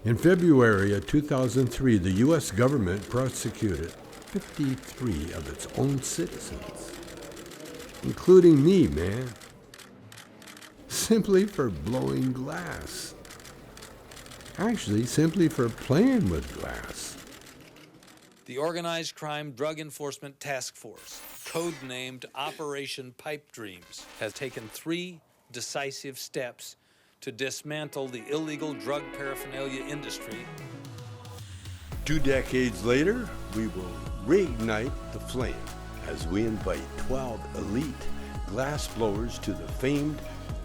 In February of 2003, the U.S. government prosecuted 53 of its own citizens, including me, man, simply for blowing glass. Actually, simply for playing with glass. The Organized Crime Drug Enforcement Task Force, codenamed Operation Pipe Dreams, has taken 3 decisive steps to dismantle the illegal drug paraphernalia industry. 2 decades later, we will reignite the flame as we invite 12 elite glass blowers to the famed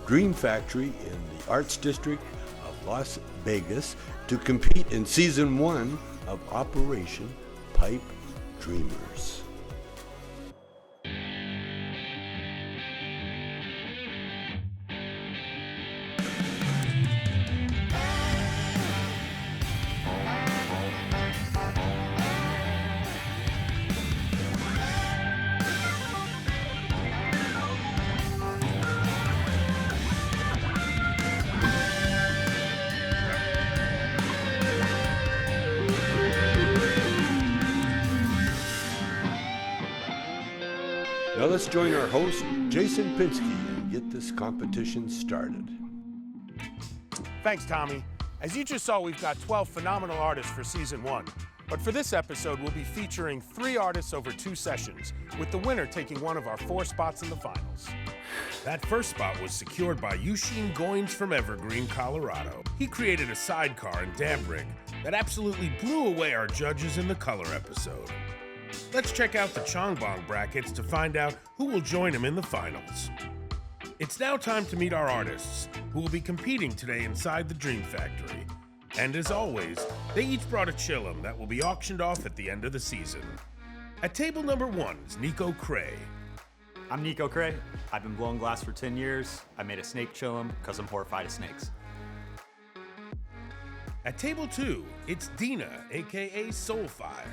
Dream Factory in the Arts District of Las Vegas to compete in Season 1 of Operation Pipe Dreamers. Now let's join our host, Jason Pinsky, and get this competition started. Thanks, Tommy. As you just saw, we've got 12 phenomenal artists for Season 1. But for this episode, we'll be featuring 3 artists over 2 sessions, with the winner taking one of our 4 spots in the finals. That first spot was secured by Eugene Goins from Evergreen, Colorado. He created a sidecar and dab rig that absolutely blew away our judges in the color episode. Let's check out the Chongbong brackets to find out who will join him in the finals. It's now time to meet our artists, who will be competing today inside the Dream Factory. And as always, they each brought a chillum that will be auctioned off at the end of the season. At table number 1 is Nico Cray. I'm Nico Cray. I've been blowing glass for 10 years. I made a snake chillum because I'm horrified of snakes. At table 2, it's Dina, aka Soulfire.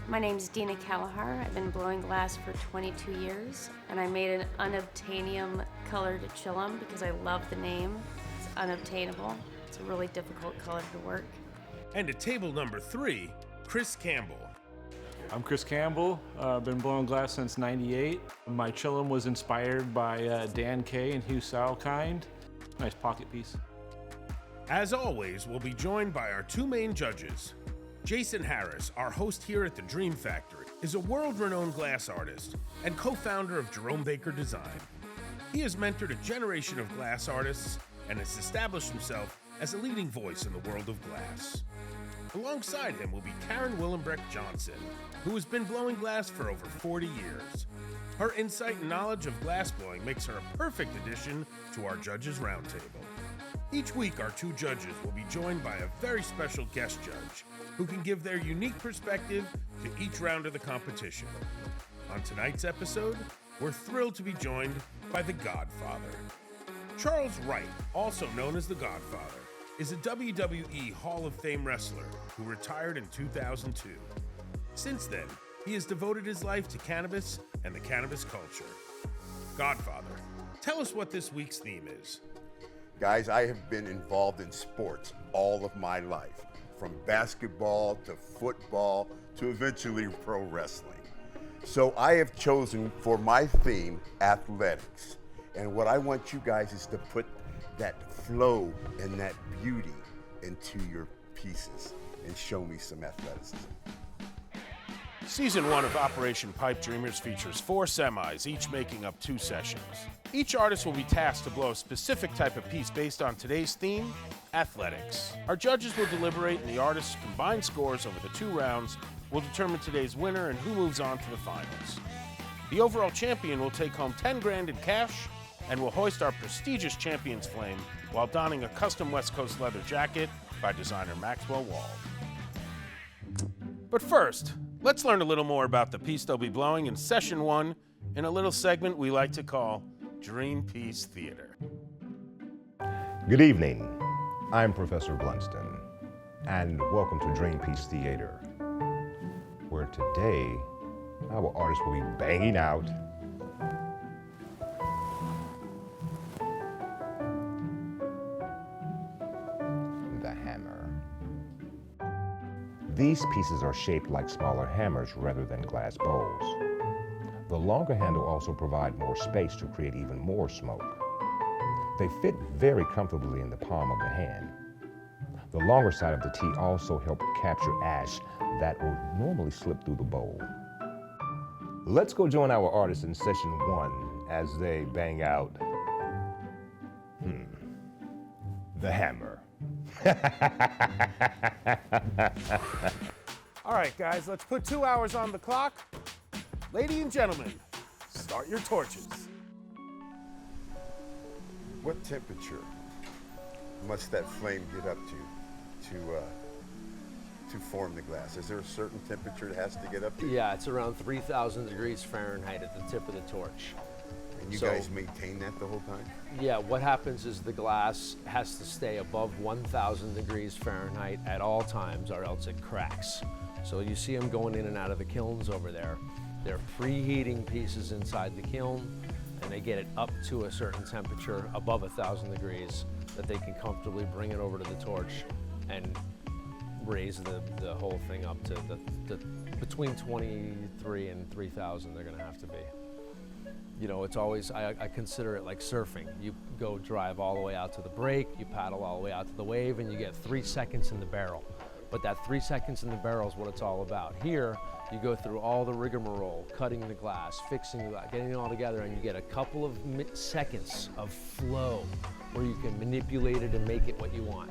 My name's Dina Kalahar. I've been blowing glass for 22 years, and I made an unobtainium colored chillum because I love the name. It's unobtainable. It's a really difficult color to work. And at table number 3, Chris Campbell. I'm Chris Campbell. I've been blowing glass since '98. My chillum was inspired by Dan Kay and Hugh Salkind. Nice pocket piece. As always, we'll be joined by our 2 main judges. Jason Harris, our host here at the Dream Factory, is a world-renowned glass artist and co-founder of Jerome Baker Design. He has mentored a generation of glass artists and has established himself as a leading voice in the world of glass. Alongside him will be Karen Willenbrecht Johnson, who has been blowing glass for over 40 years. Her insight and knowledge of glass blowing makes her a perfect addition to our judges' roundtable. Each week, our 2 judges will be joined by a very special guest judge who can give their unique perspective to each round of the competition. On tonight's episode, we're thrilled to be joined by The Godfather. Charles Wright, also known as The Godfather, is a WWE Hall of Fame wrestler who retired in 2002. Since then, he has devoted his life to cannabis and the cannabis culture. Godfather, tell us what this week's theme is. Guys, I have been involved in sports all of my life, from basketball to football to eventually pro wrestling. So I have chosen for my theme, athletics. And what I want you guys is to put that flow and that beauty into your pieces and show me some athleticism. Season 1 of Operation Pipe Dreamers features 4 semis, each making up 2 sessions. Each artist will be tasked to blow a specific type of piece based on today's theme, athletics. Our judges will deliberate, and the artists' combined scores over the 2 rounds will determine today's winner and who moves on to the finals. The overall champion will take home 10 grand in cash and will hoist our prestigious champion's flame while donning a custom West Coast leather jacket by designer Maxwell Wald. But first, let's learn a little more about the piece they'll be blowing in Session 1 in a little segment we like to call Dream Piece Theater. Good evening. I'm Professor Blunston, and welcome to Dream Piece Theater, where today our artists will be banging out the hammer. These pieces are shaped like smaller hammers rather than glass bowls. The longer handle also provides more space to create even more smoke. They fit very comfortably in the palm of the hand. The longer side of the T also helps capture ash that would normally slip through the bowl. Let's go join our artists in session 1 as they bang out, the hammer. All right, guys, let's put 2 hours on the clock. Ladies and gentlemen, start your torches. What temperature must that flame get up to form the glass? Is there a certain temperature it has to get up to? Yeah, it's around 3,000 degrees Fahrenheit at the tip of the torch. And you guys maintain that the whole time? Yeah, what happens is the glass has to stay above 1,000 degrees Fahrenheit at all times, or else it cracks. So you see them going in and out of the kilns over there. They're preheating pieces inside the kiln, and they get it up to a certain temperature above 1,000 degrees that they can comfortably bring it over to the torch and raise the whole thing up to the between 23 and 3,000 they're gonna have to be. You know, it's always, I consider it like surfing. You go drive all the way out to the break, you paddle all the way out to the wave, and you get 3 seconds in the barrel. But that 3 seconds in the barrel is what it's all about. Here, you go through all the rigmarole, cutting the glass, fixing the glass, getting it all together, and you get a couple of seconds of flow where you can manipulate it and make it what you want.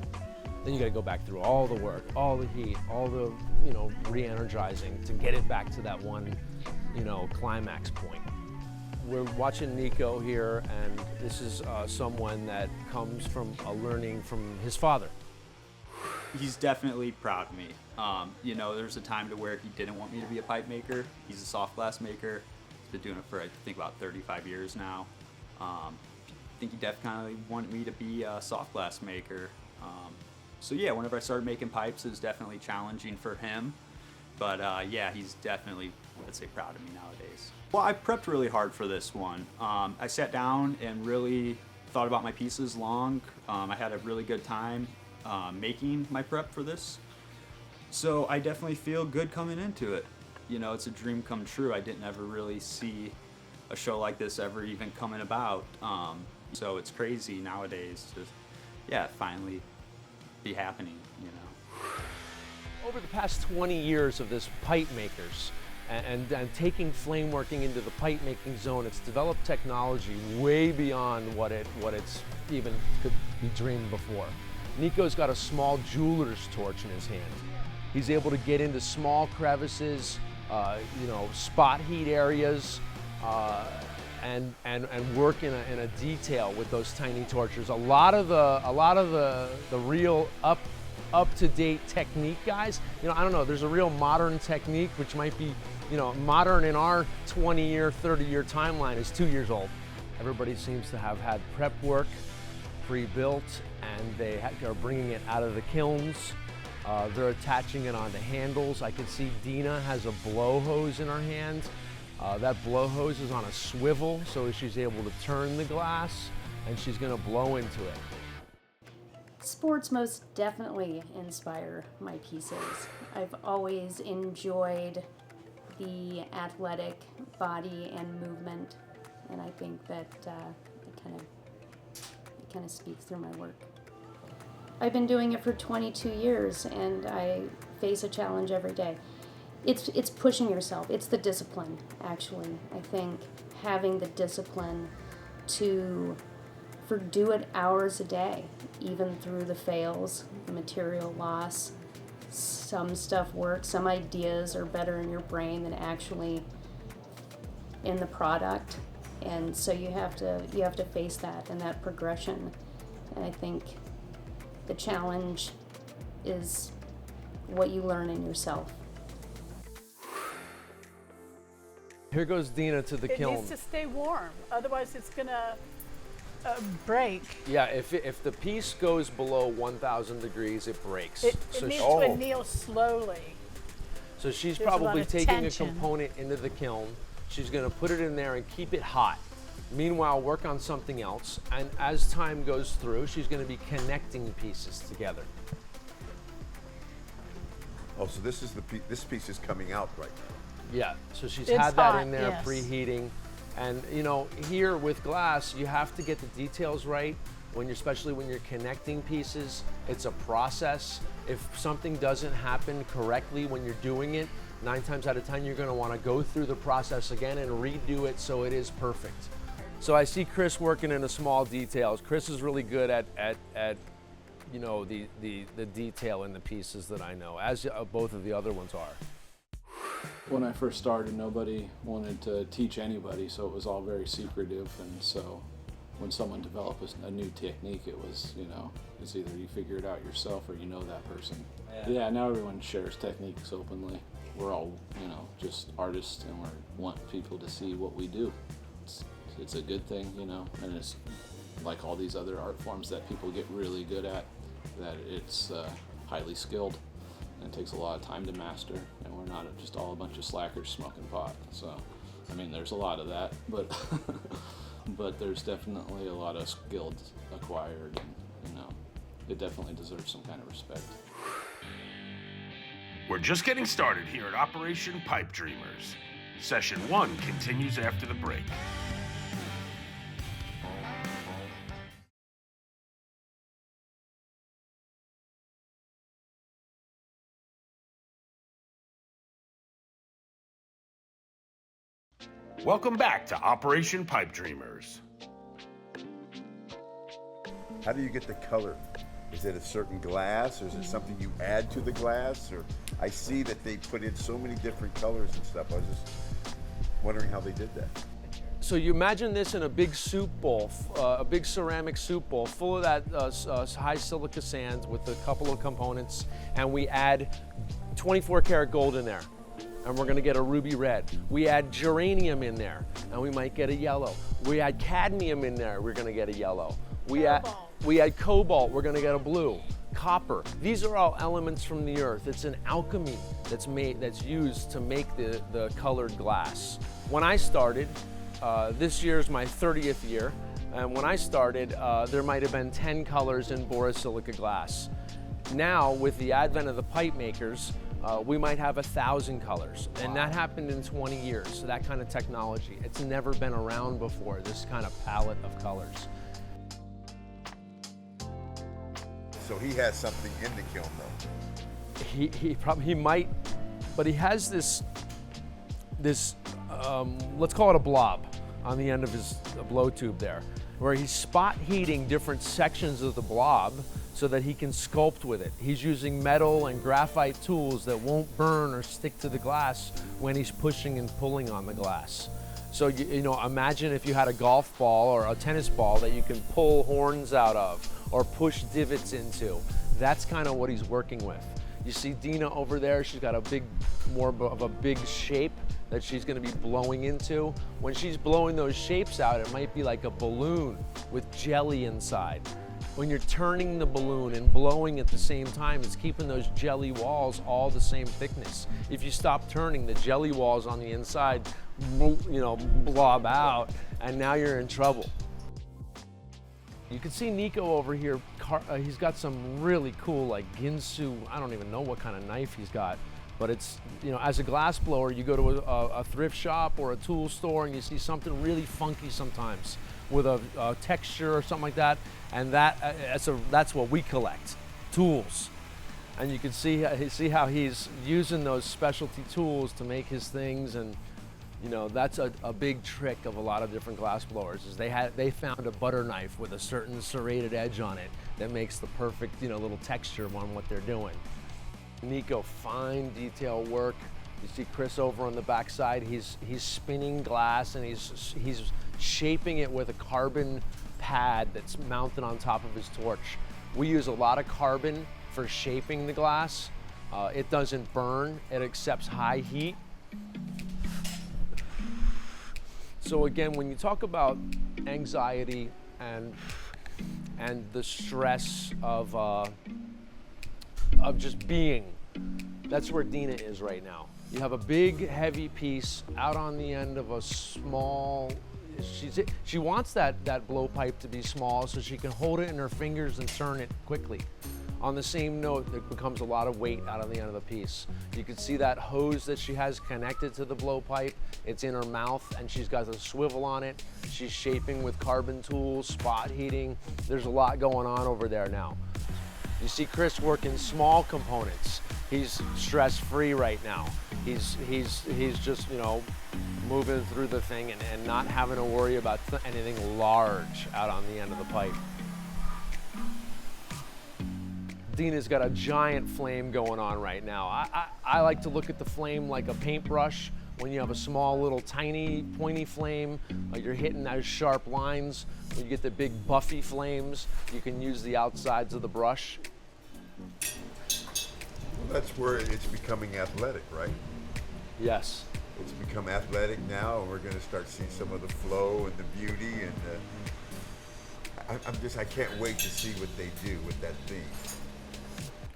Then you gotta go back through all the work, all the heat, all the, you know, re-energizing to get it back to that one, you know, climax point. We're watching Nico here, and this is someone that comes from a learning from his father. He's definitely proud of me. You know, there's a time to where he didn't want me to be a pipe maker. He's a soft glass maker. He's been doing it for, I think, about 35 years now. I think he definitely wanted me to be a soft glass maker. So yeah, whenever I started making pipes, it was definitely challenging for him. But yeah, he's definitely, I'd say, proud of me nowadays. Well, I prepped really hard for this one. I sat down and really thought about my pieces long. I had a really good time making my prep for this. So I definitely feel good coming into it. You know, it's a dream come true. I didn't ever really see a show like this ever even coming about. So it's crazy nowadays to, yeah, finally be happening, you know. Over the past 20 years of this pipe makers and taking flame working into the pipe making zone, it's developed technology way beyond what it's even could be dreamed before. Nico's got a small jeweler's torch in his hand. He's able to get into small crevices, you know, spot heat areas, and work in a detail with those tiny torches. A lot of the real up-to-date technique guys, you know, I don't know, there's a real modern technique which might be, you know, modern in our 20-year, 30-year timeline is 2 years old. Everybody seems to have had prep work pre-built, and they are bringing it out of the kilns. They're attaching it onto handles. I can see Dina has a blow hose in her hand. That blow hose is on a swivel, so she's able to turn the glass, and she's gonna blow into it. Sports most definitely inspire my pieces. I've always enjoyed the athletic body and movement, and I think that it kind of speaks through my work. I've been doing it for 22 years, and I face a challenge every day. It's pushing yourself. It's the discipline, actually. I think having the discipline to do it hours a day, even through the fails, the material loss. Some stuff works, some ideas are better in your brain than actually in the product. And so you have to face that and that progression. And I think the challenge is what you learn in yourself. Here goes Dina to the kiln. It needs to stay warm, otherwise it's gonna break. Yeah, if the piece goes below 1,000 degrees, it breaks. It needs to anneal slowly. So she's There's probably taking tension. a component into the kiln. She's gonna put it in there and keep it hot. Meanwhile, work on something else. And as time goes through, she's gonna be connecting pieces together. Oh, so this is this piece is coming out right now. Yeah, so she's It's had that hot, in there yes. preheating. And you know, here with glass, you have to get the details right especially when you're connecting pieces. It's a process. If something doesn't happen correctly when you're doing it, 9 times out of 10, you're gonna wanna go through the process again and redo it so it is perfect. So I see Chris working in the small details. Chris is really good at you know, the detail in the pieces that I know, as both of the other ones are. When I first started, nobody wanted to teach anybody, so it was all very secretive. And so when someone developed a new technique, it was, you know, it's either you figure it out yourself or you know that person. Yeah, now everyone shares techniques openly. We're all, you know, just artists, and we want people to see what we do. It's a good thing, you know, and it's like all these other art forms that people get really good at, that it's highly skilled. And it takes a lot of time to master, and we're not just all a bunch of slackers smoking pot. So, I mean, there's a lot of that, but but there's definitely a lot of skill acquired, and you know, it definitely deserves some kind of respect. We're just getting started here at Operation Pipe Dreamers. Session 1 continues after the break. Welcome back to Operation Pipe Dreamers. How do you get the color? Is it a certain glass, or is it something you add to the glass? Or I see that they put in so many different colors and stuff. I was just wondering how they did that. So you imagine this in a big soup bowl, a big ceramic soup bowl full of that high silica sand with a couple of components, and we add 24 karat gold in there, and we're gonna get a ruby red. We add geranium in there, and we might get a yellow. We add cadmium in there, we're gonna get a yellow. We add cobalt, we're gonna get a blue. Copper, these are all elements from the earth. It's an alchemy that's used to make the colored glass. When I started, this year's my 30th year, and when I started, there might have been 10 colors in borosilica glass. Now, with the advent of the pipe makers, we might have 1,000 colors, and that happened in 20 years, so that kind of technology. It's never been around before, this kind of palette of colors. So he has something in the kiln, though. He might, but he has this let's call it a blob on the end of his blow tube there, where he's spot heating different sections of the blob so that he can sculpt with it. He's using metal and graphite tools that won't burn or stick to the glass when he's pushing and pulling on the glass. So, you know, imagine if you had a golf ball or a tennis ball that you can pull horns out of or push divots into. That's kind of what he's working with. You see Dina over there, she's got more of a big shape that she's gonna be blowing into. When she's blowing those shapes out, it might be like a balloon with jelly inside. When you're turning the balloon and blowing at the same time, it's keeping those jelly walls all the same thickness. If you stop turning, the jelly walls on the inside, you know, blob out, and now you're in trouble. You can see Nico over here, he's got some really cool, like Ginsu, I don't even know what kind of knife he's got, but it's, you know, as a glass blower, you go to a thrift shop or a tool store and you see something really funky sometimes with a texture or something like that, and that's what we collect, tools. And you can see how he's using those specialty tools to make his things, and you know, that's a big trick of a lot of different glass blowers, is they found a butter knife with a certain serrated edge on it that makes the perfect, you know, little texture on what they're doing. Nico, fine detail work. You see Chris over on the back side, he's spinning glass and he's shaping it with a carbon pad that's mounted on top of his torch. We use a lot of carbon for shaping the glass. It doesn't burn, it accepts high heat. So again, when you talk about anxiety and the stress of just being, that's where Dina is right now. You have a big, heavy piece out on the end of a small, she wants that blowpipe to be small so she can hold it in her fingers and turn it quickly. On the same note, there becomes a lot of weight out of the end of the piece. You can see that hose that she has connected to the blowpipe. It's in her mouth, and she's got a swivel on it. She's shaping with carbon tools, spot heating. There's a lot going on over there now. You see Chris working small components. He's stress-free right now. He's just, you know, moving through the thing and not having to worry about anything large out on the end of the pipe. Dina's got a giant flame going on right now. I like to look at the flame like a paintbrush. When you have a small, little, tiny, pointy flame, you're hitting those sharp lines. When you get the big, buffy flames, you can use the outsides of the brush. Well, that's where it's becoming athletic, right? Yes. It's become athletic now, and we're going to start seeing some of the flow and the beauty, and I can't wait to see what they do with that theme.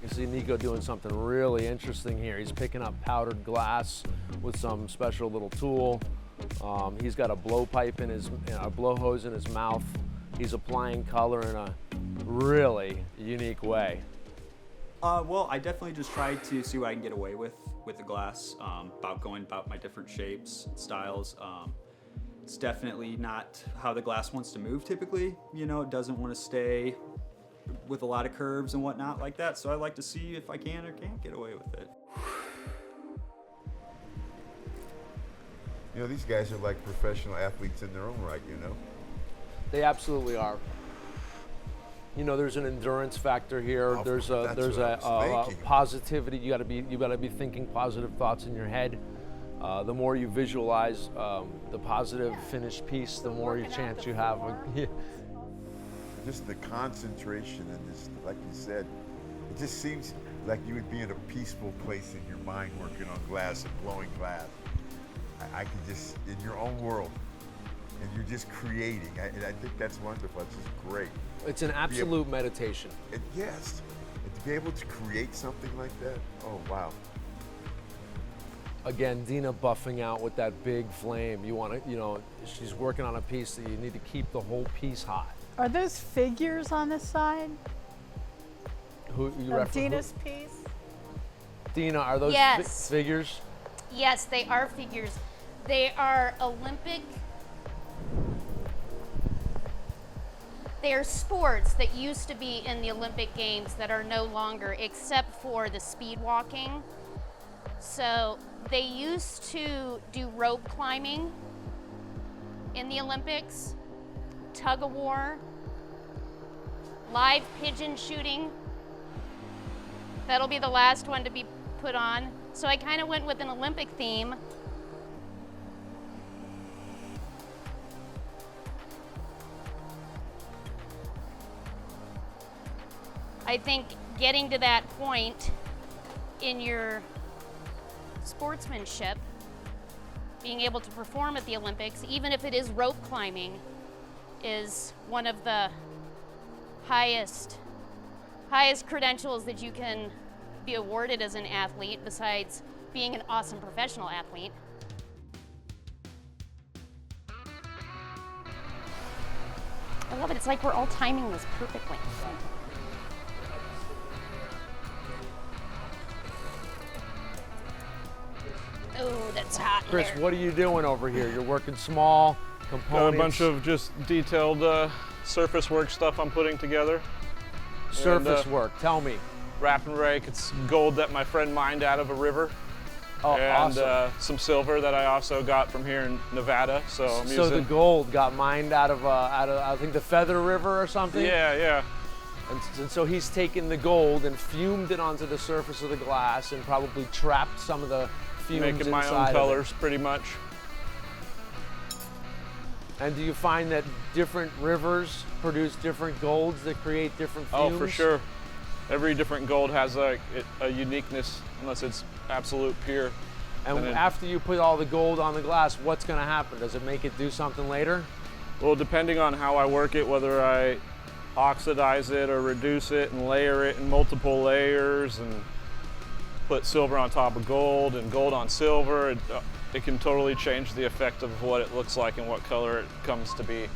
You see Nico doing something really interesting here. He's picking up powdered glass with some special little tool. He's got a blowpipe in his, a blow hose in his mouth. He's applying color in a really unique way. Well, I definitely just tried to see what I can get away with the glass, about my different shapes, styles. It's definitely not how the glass wants to move typically. You know, it doesn't want to stay with a lot of curves and whatnot like that. So I like to see if I can or can't get away with it. You know, these guys are like professional athletes in their own right, you know? They absolutely are. You know, there's an endurance factor here. There's a positivity. You gotta be thinking positive thoughts in your head. The more you visualize the positive finished piece, the more chance you have. Just the concentration and this, like you said, it just seems like you would be in a peaceful place in your mind working on glass and blowing glass. I can just, in your own world, and you're just creating. I think that's wonderful. It's just great. It's an absolute meditation. Yes. And to be able to create something like that, oh, wow. Again, Dina buffing out with that big flame. You want to, you know, she's working on a piece that you need to keep the whole piece hot. Are those figures on the side? Who you of Dina's piece? Dina, are those Yes. figures? Yes, they are figures. They are Olympic. They are sports that used to be in the Olympic Games that are no longer, except for the speed walking. So they used to do rope climbing in the Olympics, tug of war, live pigeon shooting. That'll be the last one to be put on. So I kind of went with an Olympic theme. I think getting to that point in your sportsmanship, being able to perform at the Olympics, even if it is rope climbing, is one of the highest credentials that you can be awarded as an athlete, besides being an awesome professional athlete. I love it. It's like we're all timing this perfectly. Oh, that's hot. Chris, what are you doing over here? You're working small components. Got a bunch of just detailed surface work stuff I'm putting together. Surface work, tell me. Wrap and rake, it's gold that my friend mined out of a river. Oh, and awesome. Some silver that I also got from here in Nevada. So I'm so using... the gold got mined out of I think the Feather River or something? Yeah. And so he's taken the gold and fumed it onto the surface of the glass and probably trapped some of the fumes Making my inside own colors, pretty much. And do you find that different rivers produce different golds that create different fumes? Oh, for sure. Every different gold has a uniqueness, unless it's absolute pure. And after you put all the gold on the glass, what's going to happen? Does it make it do something later? Well, depending on how I work it, whether I oxidize it or reduce it and layer it in multiple layers and put silver on top of gold and gold on silver, it can totally change the effect of what it looks like and what color it comes to be.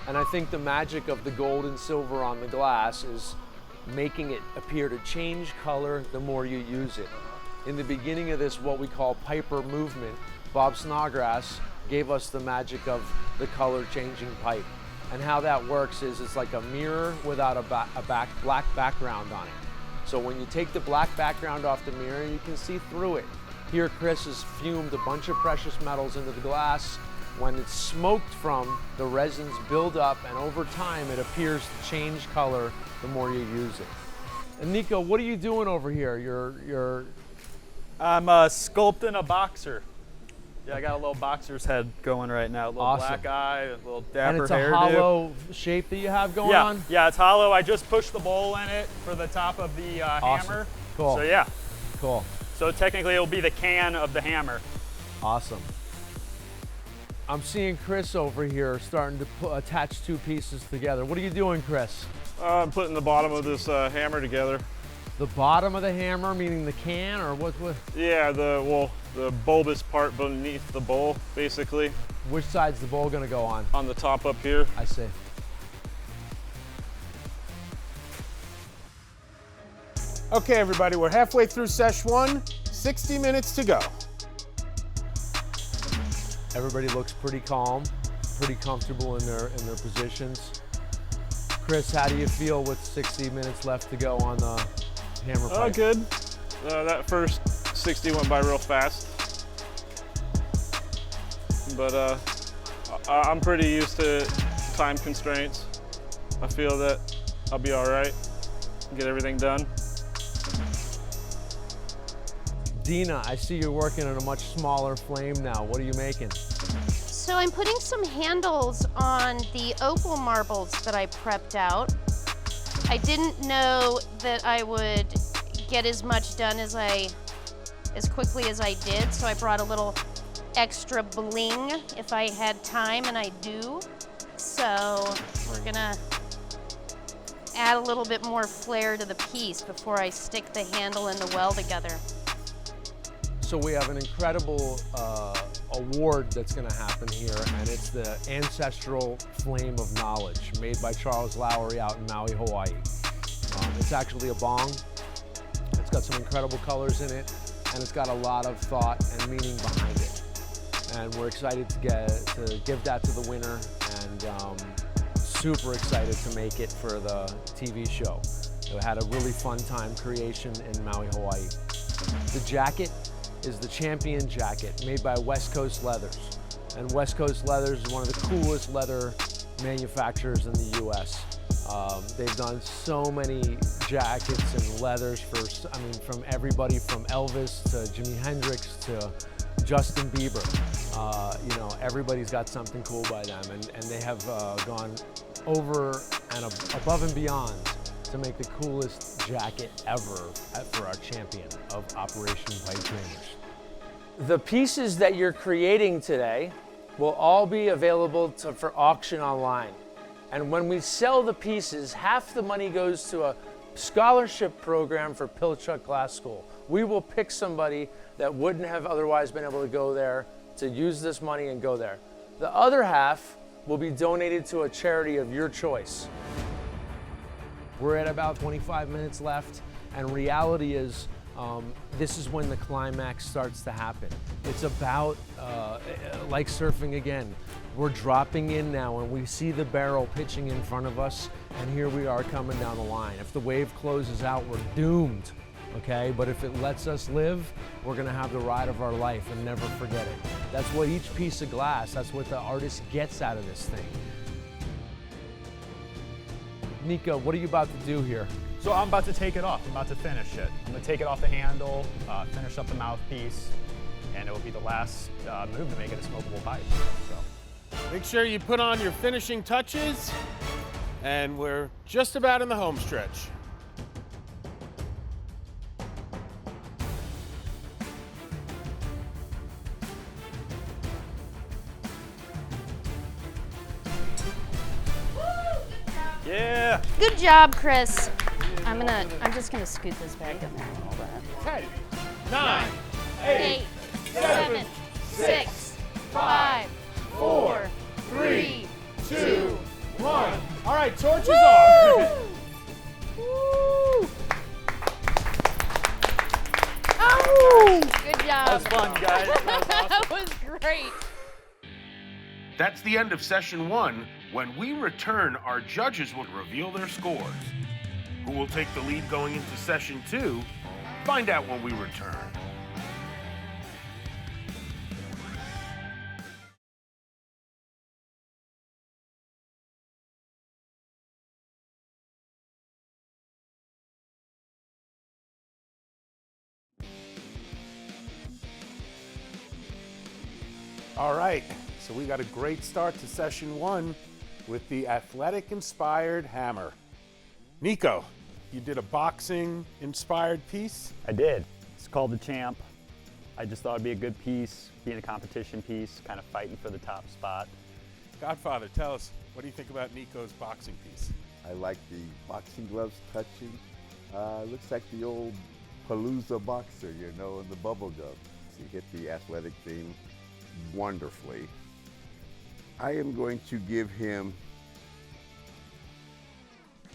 And I think the magic of the gold and silver on the glass is making it appear to change color the more you use it. In the beginning of this, what we call Piper movement, Bob Snodgrass gave us the magic of the color changing pipe. And how that works is it's like a mirror without a black background on it. So when you take the black background off the mirror, you can see through it. Here, Chris has fumed a bunch of precious metals into the glass. When it's smoked from, the resins build up, and over time, it appears to change color the more you use it. And Nico, what are you doing over here? I'm sculpting a boxer. Yeah, I got a little boxer's head going right now. A little Awesome. black eye, a little dapper hairdo. And it's a hollow shape that you have going on? Yeah, it's hollow. I just pushed the bowl in it for the top of the Awesome. hammer. Cool. So yeah. Cool. So technically it'll be the can of the hammer. Awesome. I'm seeing Chris over here starting to attach two pieces together. What are you doing, Chris? I'm putting the bottom of this hammer together. The bottom of the hammer, meaning the can, or what? Yeah, the bulbous part beneath the bowl, basically. Which side's the bowl gonna go on? On the top up here. I see. Okay, everybody, we're halfway through sesh 1, 60 minutes to go. Everybody looks pretty calm, pretty comfortable in their positions. Chris, how do you feel with 60 minutes left to go on the hammer pipe? Good. That first 60 went by real fast. But I'm pretty used to time constraints. I feel that I'll be all right, get everything done. Dina, I see you're working on a much smaller flame now. What are you making? So I'm putting some handles on the opal marbles that I prepped out. I didn't know that I would get as much done as quickly as I did, so I brought a little extra bling if I had time, and I do. So we're gonna add a little bit more flair to the piece before I stick the handle and the well together. So we have an incredible award that's going to happen here, and it's the Ancestral Flame of Knowledge, made by Charles Lowry out in Maui, Hawaii. It's actually a bong. It's got some incredible colors in it, and it's got a lot of thought and meaning behind it. And we're excited to give that to the winner, and super excited to make it for the TV show. We had a really fun time creation in Maui, Hawaii. The jacket is the Champion jacket, made by West Coast Leathers. And West Coast Leathers is one of the coolest leather manufacturers in the US. They've done so many jackets and leathers from everybody from Elvis to Jimi Hendrix to Justin Bieber. Everybody's got something cool by them, and they have gone over and above and beyond to make the coolest jacket ever for our champion of Operation Pipe Dreamers. The pieces that you're creating today will all be available for auction online. And when we sell the pieces, half the money goes to a scholarship program for Pilchuck Glass School. We will pick somebody that wouldn't have otherwise been able to go there to use this money and go there. The other half will be donated to a charity of your choice. We're at about 25 minutes left, and reality is this is when the climax starts to happen. It's about, like surfing again, we're dropping in now and we see the barrel pitching in front of us, and here we are coming down the line. If the wave closes out, we're doomed, okay? But if it lets us live, we're gonna have the ride of our life and never forget it. That's what each piece of glass, that's what the artist gets out of this thing. Nico, what are you about to do here? So I'm about to take it off. I'm about to finish it. I'm gonna take it off the handle, finish up the mouthpiece, and it will be the last move to make it a smokable pipe. So. Make sure you put on your finishing touches, and we're just about in the home stretch. Yeah. Good job, Chris. I'm just gonna scoot this back in there a little bit. 10, 9, 8, 7, 6, 5, 4, 3, 2, 1. All right, torches off. Woo! was fun, guys. That was awesome. That was great. That's the end of session 1. When we return, our judges will reveal their scores. Who will take the lead going into session 2? Find out when we return. All right, so we got a great start to session 1 with the athletic-inspired hammer. Nico, you did a boxing-inspired piece? I did. It's called the Champ. I just thought it'd be a good piece, being a competition piece, kind of fighting for the top spot. Godfather, tell us, what do you think about Nico's boxing piece? I like the boxing gloves touching. Looks like the old Palooza boxer, you know, in the bubble gum. He hit the athletic theme wonderfully. I am going to give him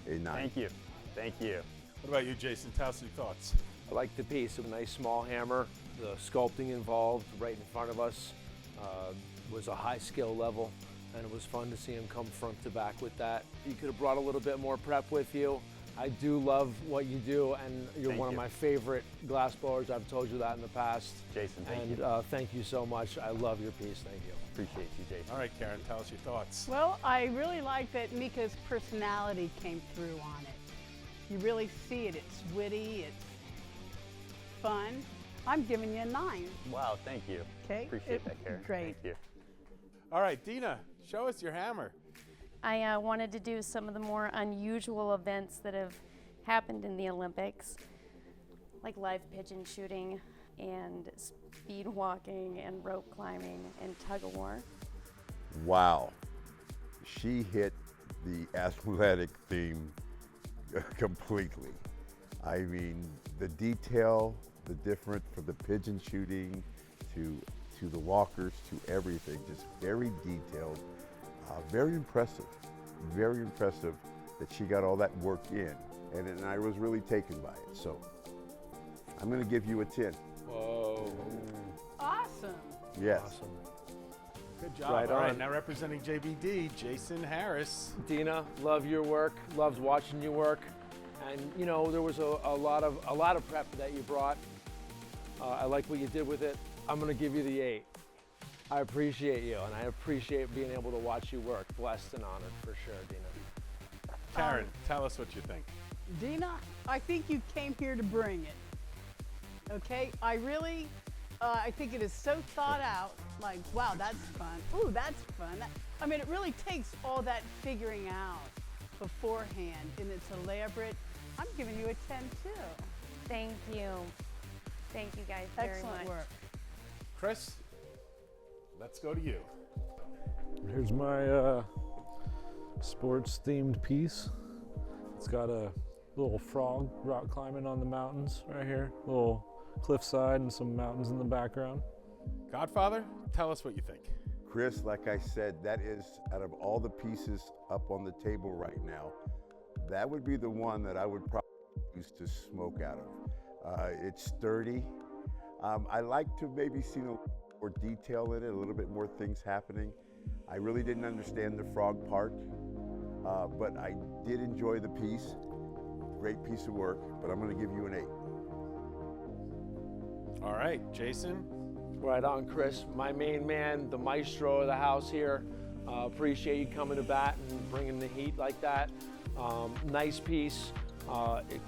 a 9. Thank you. Thank you. What about you, Jason? Tell us your thoughts. I like the piece. A nice small hammer. The sculpting involved right in front of us was a high skill level, and it was fun to see him come front to back with that. You could have brought a little bit more prep with you. I do love what you do, and you're one of my favorite glass blowers. I've told you that in the past. Jason, thank you. And thank you so much. I love your piece. Thank you. Appreciate you, Jason. All right, Karen, tell us your thoughts. Well, I really like that Mika's personality came through on it. You really see it. It's witty, it's fun. I'm giving you a 9. Wow, thank you. Okay. Appreciate that, Karen. Great. Thank you. All right, Dina, show us your hammer. I wanted to do some of the more unusual events that have happened in the Olympics, like live pigeon shooting and speed walking and rope climbing and tug of war. Wow. She hit the athletic theme completely. I mean, the detail, the different from the pigeon shooting to the walkers to everything, just very detailed, very impressive that she got all that work in. And I was really taken by it. So I'm going to give you a 10. Whoa. Awesome. Yes. Awesome. Good job. Right All right, on. now representing JBD, Jason Harris. Dina, love your work. Loved watching you work. And you know, there was a lot of prep that you brought. I like what you did with it. I'm gonna give you the 8. I appreciate you, and I appreciate being able to watch you work. Blessed and honored for sure, Dina. Karen, tell us what you think. Dina, I think you came here to bring it. Okay? I think it is so thought out. Like, wow, that's fun. Ooh, that's fun. I mean, it really takes all that figuring out beforehand, and it's elaborate. I'm giving you a 10 too. Thank you. Thank you guys very Excellent much. work. Chris, let's go to you. Here's my sports-themed piece. It's got a little frog rock climbing on the mountains right here, little cliffside and some mountains in the background. Godfather, tell us what you think. Chris, like I said, that is, out of all the pieces up on the table right now, that would be the one that I would probably use to smoke out of. It's sturdy. I like to maybe see a little more detail in it, a little bit more things happening. I really didn't understand the frog part, but I did enjoy the piece. Great piece of work, but I'm going to give you an 8. All right, Jason. Right on, Chris. My main man, the maestro of the house here. Appreciate you coming to bat and bringing the heat like that. Nice piece,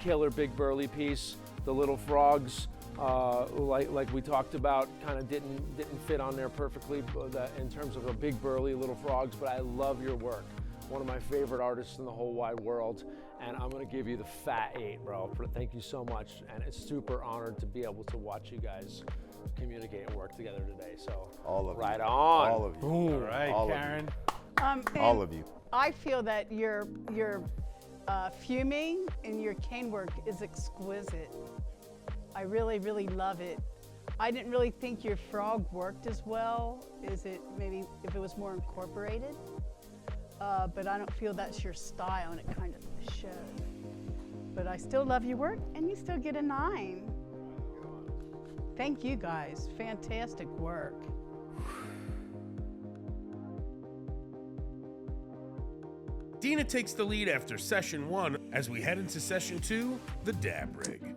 killer big burly piece. The little frogs, like we talked about, kind of didn't fit on there perfectly in terms of a big burly little frogs, but I love your work. One of my favorite artists in the whole wide world, and I'm gonna give you the fat 8, bro. Thank you so much, and it's super honored to be able to watch you guys communicate and work together today. So All of right you. on. All of you. All right, All of you. Karen. All of you. I feel that your fuming and your cane work is exquisite. I really, really love it. I didn't really think your frog worked as well as it maybe if it was more incorporated. But I don't feel that's your style, and it kind of showed. But I still love your work, and you still get a 9. Thank you guys, fantastic work. Dina takes the lead after session 1 as we head into session 2, the dab rig.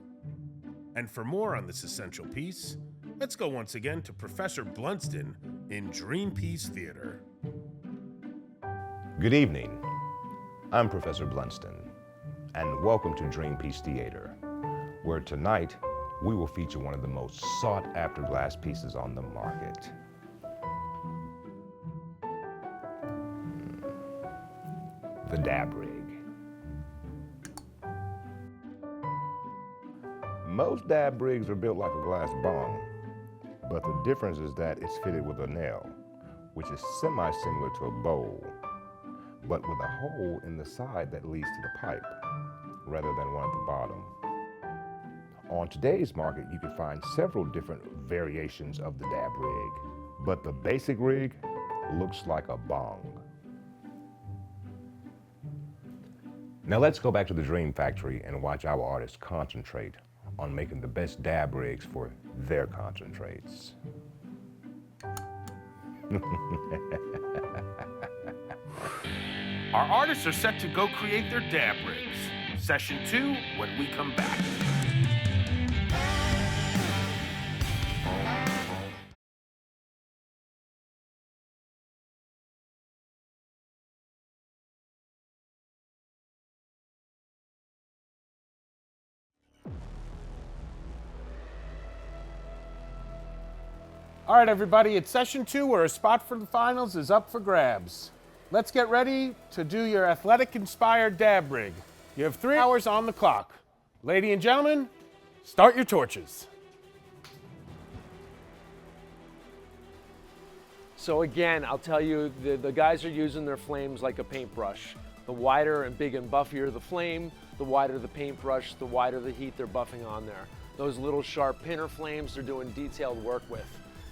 And for more on this essential piece, let's go once again to Professor Blunston in Dream Piece Theater. Good evening. I'm Professor Blunston, and welcome to Dream Piece Theater, where tonight we will feature one of the most sought-after glass pieces on the market. The dab rig. Most dab rigs are built like a glass bong, but the difference is that it's fitted with a nail, which is semi-similar to a bowl, but with a hole in the side that leads to the pipe, rather than one at the bottom. On today's market, you can find several different variations of the dab rig, but the basic rig looks like a bong. Now let's go back to the Dream Factory and watch our artists concentrate on making the best dab rigs for their concentrates. Our artists are set to go create their dab rigs. Session 2 when we come back. All right, everybody, it's session 2 where a spot for the finals is up for grabs. Let's get ready to do your athletic-inspired dab rig. You have 3 hours on the clock. Ladies and gentlemen, start your torches. So again, I'll tell you, the guys are using their flames like a paintbrush. The wider and big and buffier the flame, the wider the paintbrush, the wider the heat they're buffing on there. Those little sharp pinner flames they're doing detailed work with.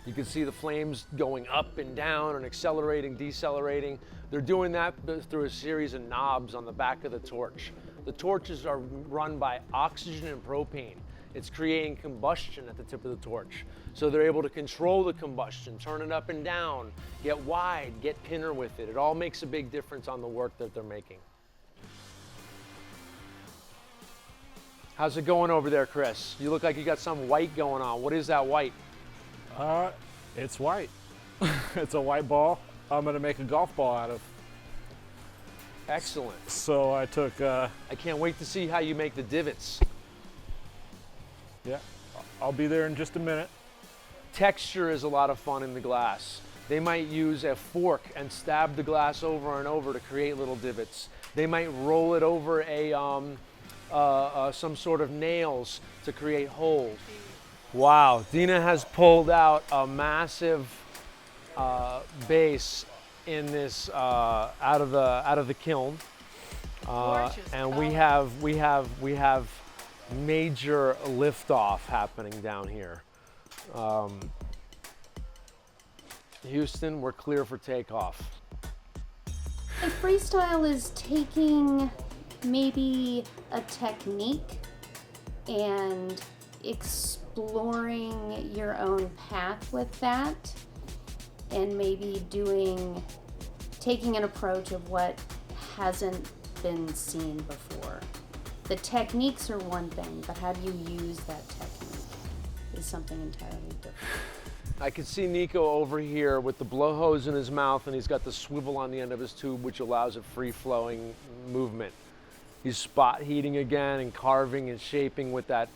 You can see the flames going up and down and accelerating, decelerating. They're doing that through a series of knobs on the back of the torch. The torches are run by oxygen and propane. It's creating combustion at the tip of the torch. So they're able to control the combustion, turn it up and down, get wide, get pinner with it. It all makes a big difference on the work that they're making. How's it going over there, Chris? You look like you got some white going on. What is that white? It's white. It's a white ball I'm gonna make a golf ball out of. Excellent. So I took, I can't wait to see how you make the divots. Yeah, I'll be there in just a minute. Texture is a lot of fun in the glass. They might use a fork and stab the glass over and over to create little divots. They might roll it over some sort of nails to create holes. Wow, Dina has pulled out a massive base in this out of the kiln, and we have major liftoff happening down here. Houston, we're clear for takeoff. And freestyle is taking maybe a technique and exploring your own path with that, and maybe taking an approach of what hasn't been seen before. The techniques are one thing, but how do you use that technique is something entirely different. I can see Nico over here with the blow hose in his mouth, and he's got the swivel on the end of his tube, which allows a free-flowing movement. He's spot heating again and carving and shaping with that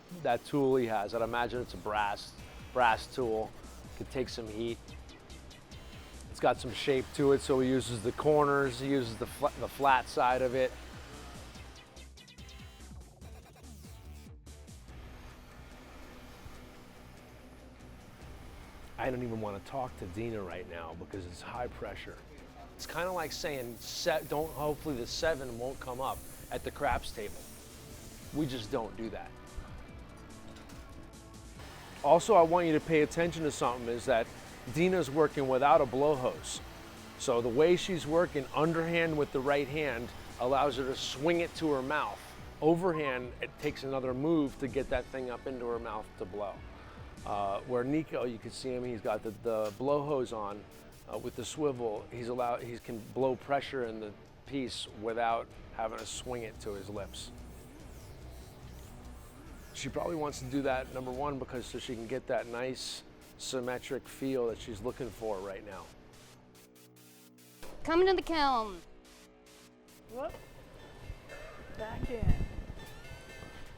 tool he has. I'd imagine it's a brass tool. Could take some heat. It's got some shape to it, so he uses the corners, he uses the flat side of it. I don't even want to talk to Dina right now because it's high pressure. It's kind of like saying, hopefully the 7 won't come up at the craps table. We just don't do that. Also, I want you to pay attention to something, is that Dina's working without a blow hose. So the way she's working underhand with the right hand allows her to swing it to her mouth. Overhand, it takes another move to get that thing up into her mouth to blow. Where Nico, you can see him, he's got the blow hose on with the swivel. He can blow pressure in the piece without having to swing it to his lips. She probably wants to do that, number one, because so she can get that nice symmetric feel that she's looking for right now. Coming to the kiln. Whoop. Back in.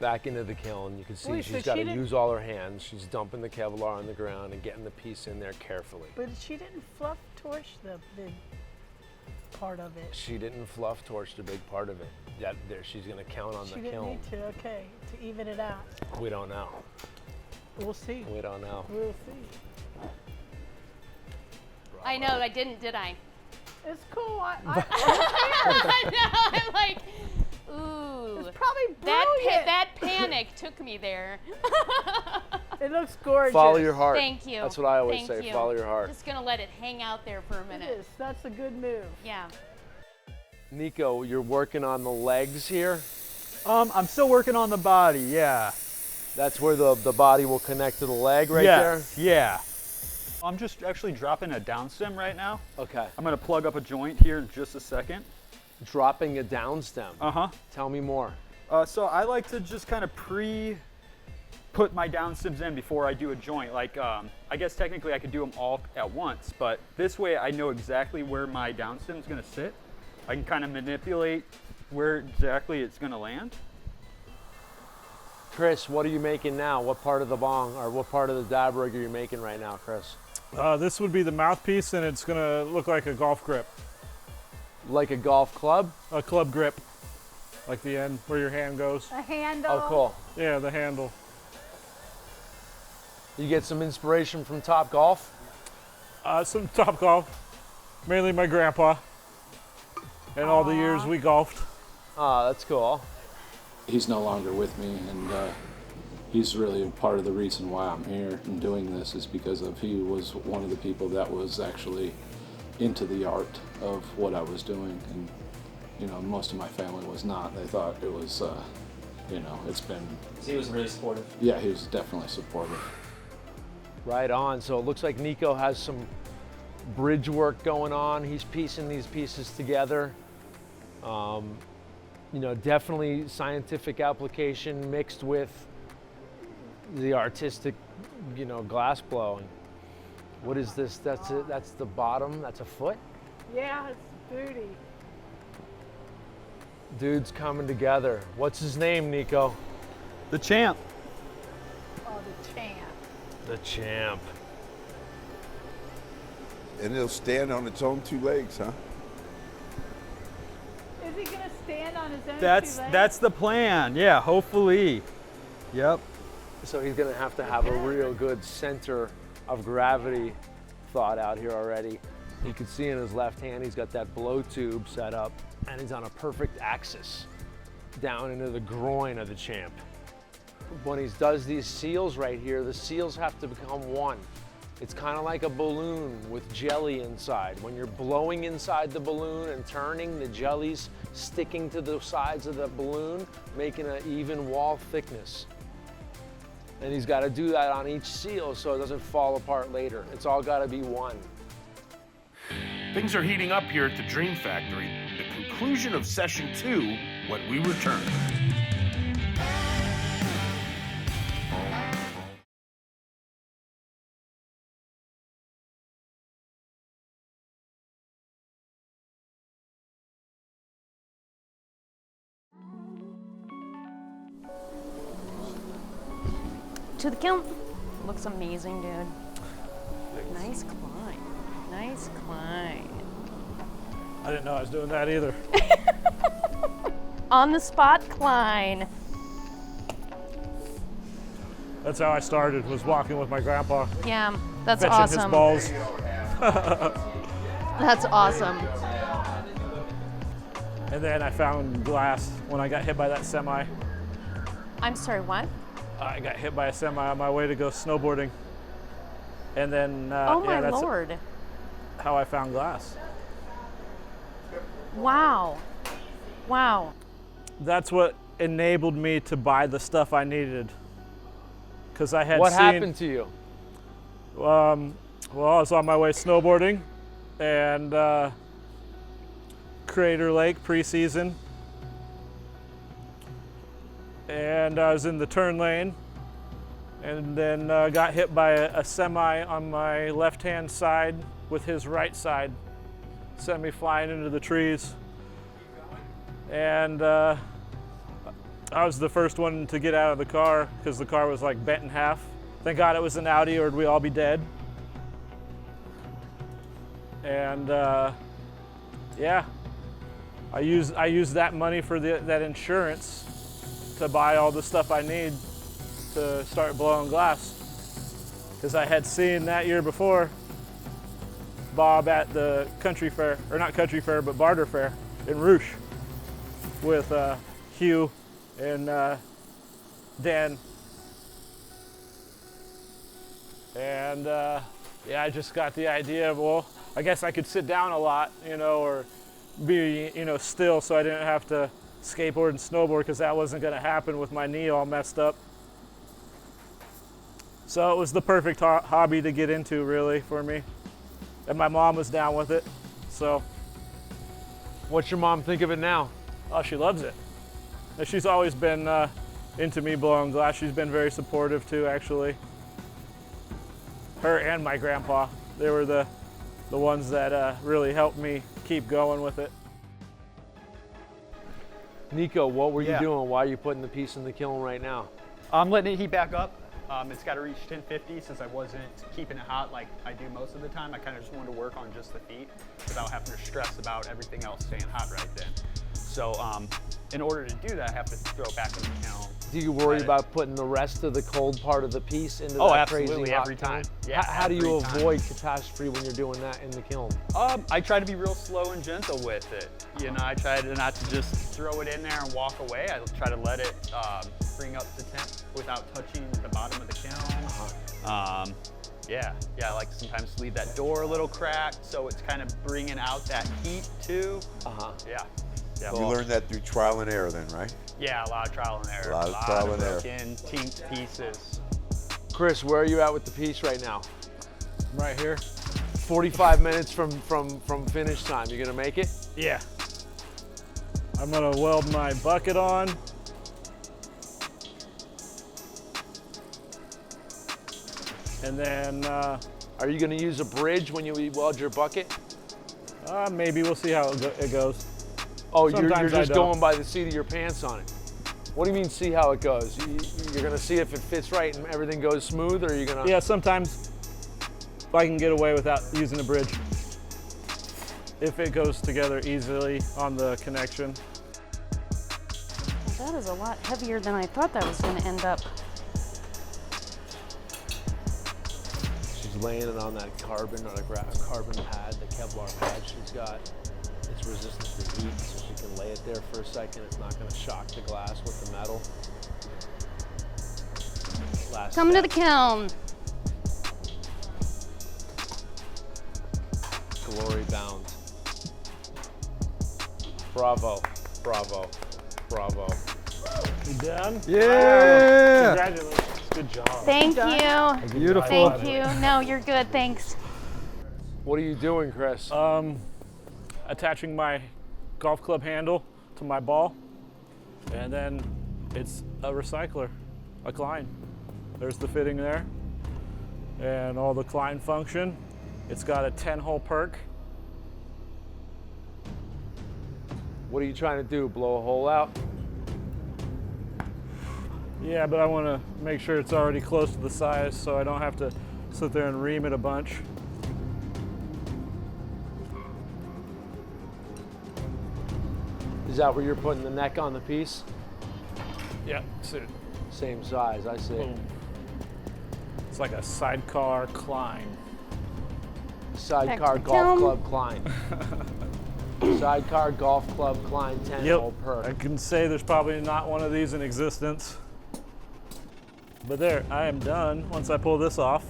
Back into the kiln. You can see Boy, she's so got she to didn't- use all her hands. She's dumping the Kevlar on the ground and getting the piece in there carefully. But she didn't fluff torch the big part of it. She didn't fluff torch the big part of it. There, she's going to count on She the didn't kiln. need to, okay, to even it out. We don't know. We'll see. We don't know. We'll see. I know, I didn't, did I? It's cool. I I know, I'm like, ooh. It's probably brilliant. That panic took me there. It looks gorgeous. Follow your heart. Thank you. That's what I always Thank say, you. follow your heart. Just gonna let it hang out there for a minute. It is. That's a good move. Yeah. Nico, you're working on the legs here? I'm still working on the body, yeah. That's where the body will connect to the leg right there? Yeah. I'm just actually dropping a downstem right now. Okay. I'm gonna plug up a joint here in just a second. Dropping a downstem. Uh-huh. Tell me more. So I like to just kind of put my downstems in before I do a joint. Like, I guess technically I could do them all at once, but this way I know exactly where my downstem is gonna sit. I can kind of manipulate where exactly it's gonna land. Chris, what are you making now? What part of the bong or what part of the dab rig are you making right now, Chris? This would be the mouthpiece, and it's gonna look like a golf grip. Like a golf club? A club grip, like the end where your hand goes. A handle. Oh, cool. Yeah, the handle. You get some inspiration from Top Golf? Some Top Golf, mainly my grandpa, and all the years we golfed. Ah, that's cool. He's no longer with me, and he's really a part of the reason why I'm here and doing this is because he was one of the people that was actually into the art of what I was doing, and you know, most of my family was not. They thought it was, you know, it's been. He was really supportive. Yeah, he was definitely supportive. Right on. So it looks like Nico has some bridge work going on. He's piecing these pieces together. You know, definitely scientific application mixed with the artistic, you know, glass blowing. What is this? That's it. That's the bottom. That's a foot. Yeah, it's booty. Dude's coming together. What's his name, Nico? The champ. Oh, the champ. The champ. And it'll stand on its own two legs, huh? Is he gonna stand on his own two That's legs? the plan. Yeah, hopefully. Yep. So he's gonna have to have a real good center of gravity thought out here already. You can see in his left hand, he's got that blow tube set up, and he's on a perfect axis down into the groin of the champ. When he does these seals right here, the seals have to become one. It's kind of like a balloon with jelly inside. When you're blowing inside the balloon and turning, the jelly's sticking to the sides of the balloon, making an even wall thickness. And he's got to do that on each seal so it doesn't fall apart later. It's all got to be one. Things are heating up here at the Dream Factory. The conclusion of session 2 when we return. To the kiln. Looks amazing, dude. Nice climb. Nice climb. I didn't know I was doing that either. On the spot climb. That's how I started, was walking with my grandpa. Yeah, that's fetching awesome. his balls. That's awesome. And then I found glass when I got hit by that semi. I'm sorry, what? I got hit by a semi on my way to go snowboarding. And then, Oh my yeah, that's Lord. how I found glass. Wow. Wow. That's what enabled me to buy the stuff I needed. because I had What seen. happened to you? Well, I was on my way snowboarding, and Crater Lake preseason, and I was in the turn lane, and then got hit by a semi on my left-hand side with his right side, sent me flying into the trees, and I was the first one to get out of the car because the car was like bent in half. Thank God it was an Audi, or we'd all be dead. And yeah, I used that money for that insurance to buy all the stuff I need to start blowing glass. Because I had seen that year before Bob at the country fair, or not country fair, but barter fair in Rouge with Hugh and Dan. And yeah, I just got the idea of, well, I guess I could sit down a lot, you know, or be, you know, still, so I didn't have to skateboard and snowboard, because that wasn't going to happen with my knee all messed up. So it was the perfect hobby to get into, really, for me. And my mom was down with it, so. What's your mom think of it now? Oh, she loves it. She's always been into me blowing glass. She's been very supportive too, actually. Her and my grandpa, they were the ones that really helped me keep going with it. Nico, what were you Yeah. doing? Why are you putting the piece in the kiln right now? I'm letting it heat back up. It's got to reach 1050 since I wasn't keeping it hot like I do most of the time. I kind of just wanted to work on just the feet without having to stress about everything else staying hot right then. So in order to do that, I have to throw it back in the kiln. Do you worry about putting the rest of the cold part of the piece into Oh, that absolutely, crazy hot every time. kiln? Yeah, How do you every time. avoid catastrophe when you're doing that in the kiln? I try to be real slow and gentle with it. You know, I try to not to just throw it in there and walk away. I try to let it bring up to temp without touching the bottom of the kiln. Yeah, I like to sometimes leave that door a little cracked, so it's kind of bringing out that heat too. Yeah. You learned that through trial and error then, right? Yeah, a lot of trial and error. A lot of trial and error. Broken, tinked pieces. Chris, where are you at with the piece right now? Right here. 45 minutes from finish time. You gonna make it? Yeah. I'm gonna weld my bucket on. And then, are you gonna use a bridge when you weld your bucket? Maybe, we'll see how it goes. Oh, you're Sometimes I just don't. going by the seat of your pants on it. What do you mean see how it goes? You're gonna see if it fits right and everything goes smooth, or are you gonna? Yeah, sometimes I can get away without using a bridge. If it goes together easily on the connection. That is a lot heavier than I thought that was going to end up. She's laying it on that carbon or the carbon pad, the Kevlar pad she's got. It's resistant to heat, so she can lay it there for a second. It's not going to shock the glass with the metal. Last Come to step. the kiln. Glory bound. Bravo, bravo, bravo. You done? Yeah. Wow. Congratulations. Good job. Thank you. Beautiful. Thank you. No, you're good. Thanks. What are you doing, Chris? Attaching my golf club handle to my ball, and then it's a recycler, a Klein. There's the fitting there, and all the Klein function. It's got a 10-hole perk. What are you trying to do? Blow a hole out? Yeah, but I want to make sure it's already close to the size, so I don't have to sit there and ream it a bunch. Is that where you're putting the neck on the piece? Yeah, so Same size, I see. boom. It's like a sidecar Klein. Sidecar Next golf kiln. club Klein. Sidecar golf club Klein 10-hole perk. I can say there's probably not one of these in existence. But there, I am done once I pull this off.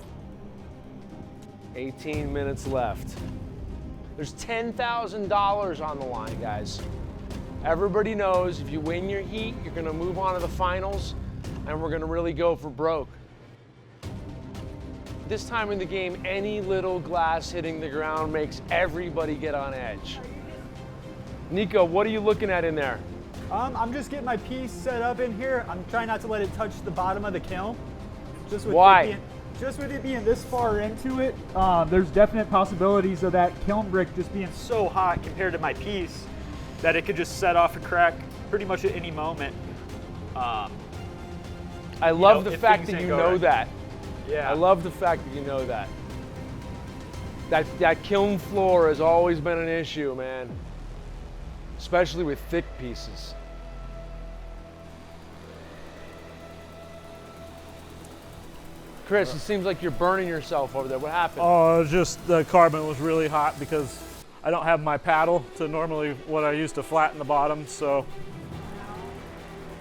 18 minutes left. There's $10,000 on the line, guys. Everybody knows if you win your heat, you're gonna move on to the finals, and we're gonna really go for broke. this time in the game, any little glass hitting the ground makes everybody get on edge. Nico, what are you looking at in there? I'm just getting my piece set up in here. I'm trying not to let it touch the bottom of the kiln. Just with Why? Just with it being this far into it, there's definite possibilities of that kiln brick just being so hot compared to my piece that it could just set off a crack pretty much at any moment. I love the fact that you know that. Yeah. I love the fact that you know that. That kiln floor has always been an issue, man. Especially with thick pieces. Chris, it seems like you're burning yourself over there. What happened? Oh, it was just the carbon was really hot because I don't have my paddle to normally what I use to flatten the bottom, so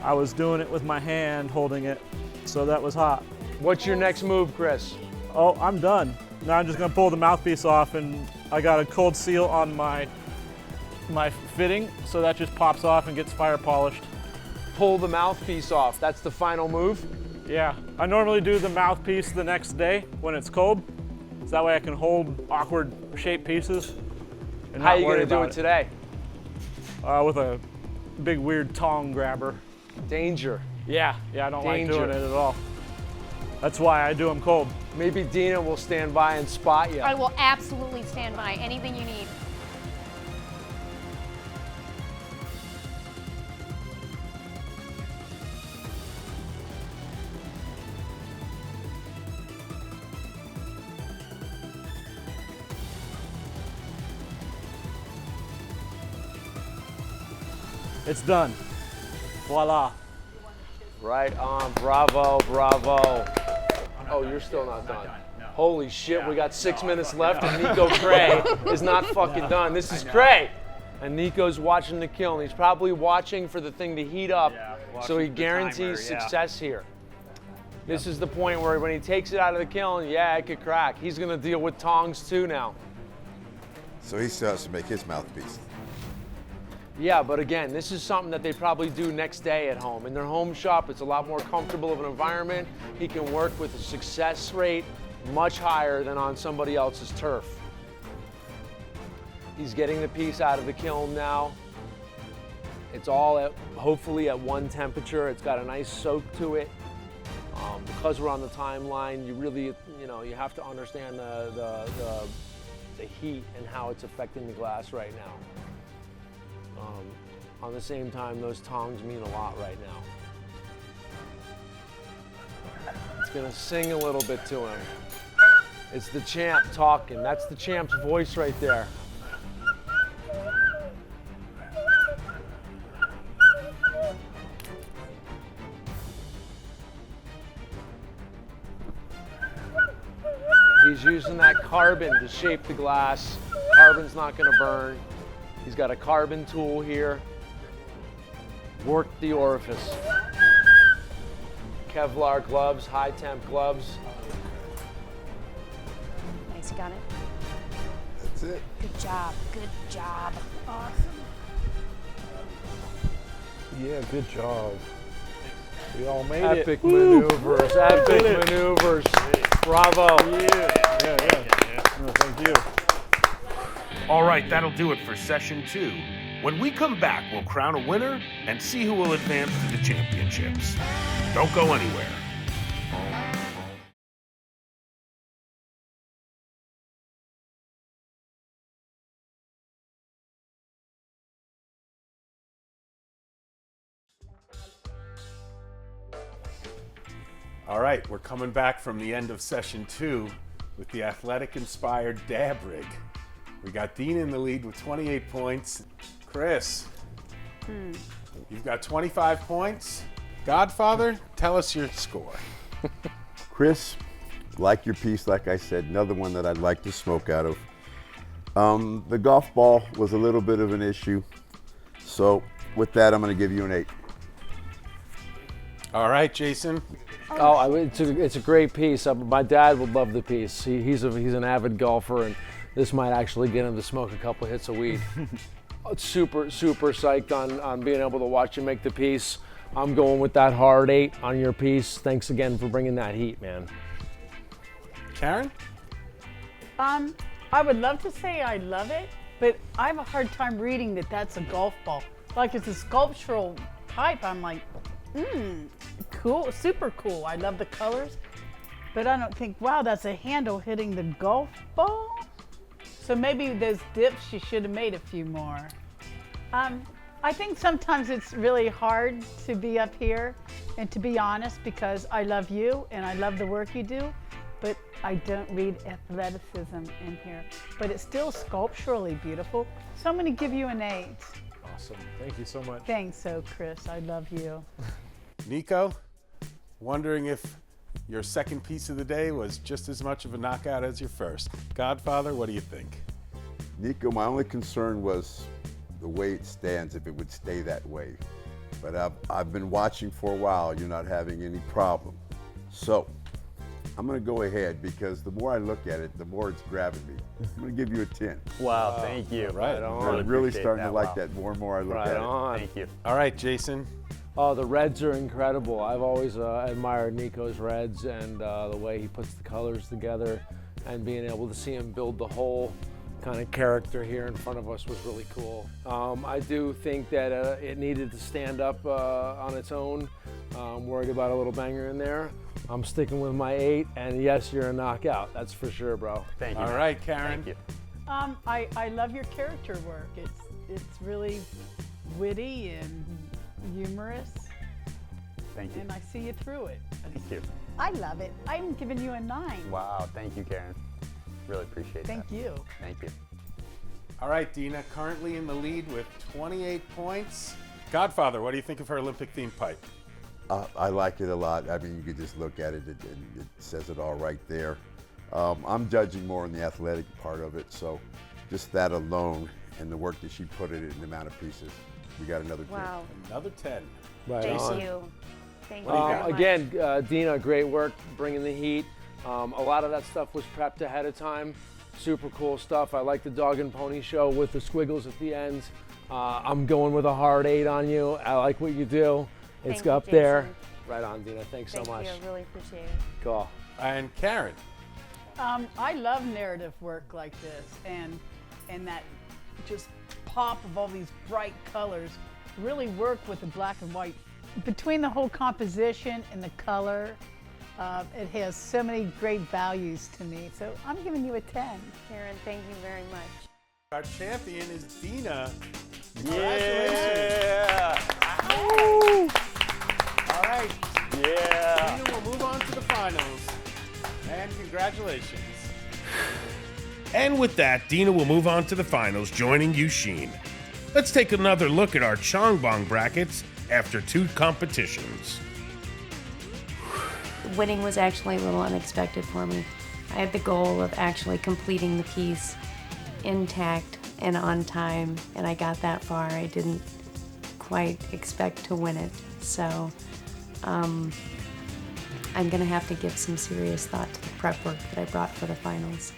I was doing it with my hand holding it, so that was hot. What's your next move, Chris? Oh, I'm done. Now I'm just gonna pull the mouthpiece off, and I got a cold seal on my fitting, so that just pops off and gets fire polished. Pull the mouthpiece off. That's the final move? Yeah, I normally do the mouthpiece the next day when it's cold, so that way I can hold awkward shaped pieces. And How are not you worry gonna do about it today? With a big weird tong grabber. Danger. Yeah, I don't like Danger. doing it at all. That's why I do them cold. Maybe Dina will stand by and spot you. I will absolutely stand by. Anything you need. It's done. Voila. Right on, bravo, bravo. Oh, you're still not done. Holy shit, we got 6 minutes left and Nico Cray is not fucking done. This is Cray. And Nico's watching the kiln. He's probably watching for the thing to heat up, so he guarantees success here. This is the point where when he takes it out of the kiln, yeah, it could crack. He's gonna deal with tongs too now. So he still has to make his mouthpiece. Yeah, but again, this is something that they probably do next day at home. In their home shop, it's a lot more comfortable of an environment. He can work with a success rate much higher than on somebody else's turf. He's getting the piece out of the kiln now. It's all hopefully at one temperature. It's got a nice soak to it. Because we're on the timeline, you really, you have to understand the heat and how it's affecting the glass right now. On the same time, those tongs mean a lot right now. It's gonna sing a little bit to him. It's the champ talking. That's the champ's voice right there. He's using that carbon to shape the glass. Carbon's not gonna burn. He's got a carbon tool here. Work the orifice. Kevlar gloves, high temp gloves. Nice, you got it. That's it. Good job. Good job. Awesome. Yeah, good job. We all made Epic maneuvers, epic maneuvers. Bravo. Yeah. No, thank you. All right, that'll do it for session 2. When we come back, we'll crown a winner and see who will advance to the championships. Don't go anywhere. All right, we're coming back from the end of session 2 with the athletic-inspired dab rig. We got Dean in the lead with 28 points. Chris, you've got 25 points. Godfather, tell us your score. Chris, like your piece, like I said, another one that I'd like to smoke out of. The golf ball was a little bit of an issue. So with that, I'm going to give you an 8. All right, Jason. Oh, it's a great piece. My dad would love the piece. He's an avid golfer, and this might actually get him to smoke a couple hits of weed. Super psyched on being able to watch you make the piece. I'm going with that hard 8 on your piece. Thanks again for bringing that heat, man. Karen? I would love to say I love it, but I have a hard time reading that that's a golf ball. Like it's a sculptural type. I'm like, cool, super cool. I love the colors, but I don't think, wow, that's a handle hitting the golf ball. So maybe those dips, you should have made a few more. I think sometimes it's really hard to be up here and to be honest, because I love you and I love the work you do, but I don't read athleticism in here. But it's still sculpturally beautiful. So I'm gonna give you an 8. Awesome. Thank you so much. Thanks, so Chris, I love you. Nico, wondering if your second piece of the day was just as much of a knockout as your first. Godfather, what do you think? Nico, my only concern was the way it stands, if it would stay that way. But I've been watching for a while, you're not having any problem. So, I'm gonna go ahead because the more I look at it, the more it's grabbing me. I'm gonna give you a 10. Wow, thank you. Right I'm really starting to like that more and more I look at it. Thank you. All right, Jason. Oh, the reds are incredible. I've always admired Nico's reds and the way he puts the colors together, and being able to see him build the whole kind of character here in front of us was really cool. I do think that it needed to stand up on its own. I'm worried about a little banger in there. I'm sticking with my 8, and yes, you're a knockout. That's for sure, bro. Thank you. All right, Karen. Thank you. I love your character work. It's really witty and humorous. Thank you. And I see you through it. Thank you. I love it. I'm giving you a 9. Wow, thank you, Karen. Really appreciate Thank that. you. Thank you. All right, Dina, currently in the lead with 28 points. Godfather, what do you think of her Olympic-themed pipe? I like it a lot. I mean, you could just look at it and it says it all right there. I'm judging more on the athletic part of it, so just that alone and the work that she put in it and the amount of pieces, we got another 10. Wow. Another 10. Right Thank on. you. Thank you very much. Again, Dina, great work bringing the heat. A lot of that stuff was prepped ahead of time. Super cool stuff. I like the dog and pony show with the squiggles at the end. I'm going with a hard 8 on you. I like what you do. It's Thank you, up there. Jason. Right on, Dina. Thanks so much. Thank you. I really appreciate it. Cool. And Karen. I love narrative work like this, and that just pop of all these bright colors really work with the black and white. Between the whole composition and the color, it has so many great values to me. So I'm giving you a 10. Karen, thank you very much. Our champion is Dina. Yeah. Woo! All right. Yeah. Dina will move on to the finals. And congratulations. And with that, Dina will move on to the finals, joining Yushin. Let's take another look at our Chongbong brackets after 2 competitions. Winning was actually a little unexpected for me. I had the goal of actually completing the piece intact and on time, and I got that far. I didn't quite expect to win it, so I'm gonna have to give some serious thought to the prep work that I brought for the finals.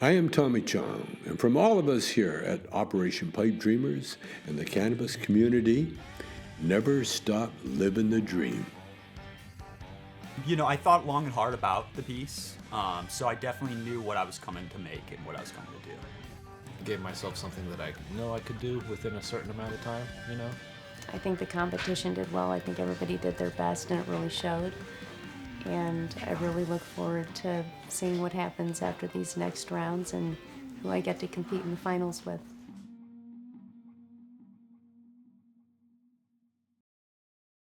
I am Tommy Chong, and from all of us here at Operation Pipe Dreamers and the cannabis community, never stop living the dream. You know, I thought long and hard about the piece, so I definitely knew what I was coming to make and what I was coming to do. Gave myself something that I know I could do within a certain amount of time, you know? I think the competition did well. I think everybody did their best, and it really showed. And I really look forward to seeing what happens after these next rounds and who I get to compete in the finals with.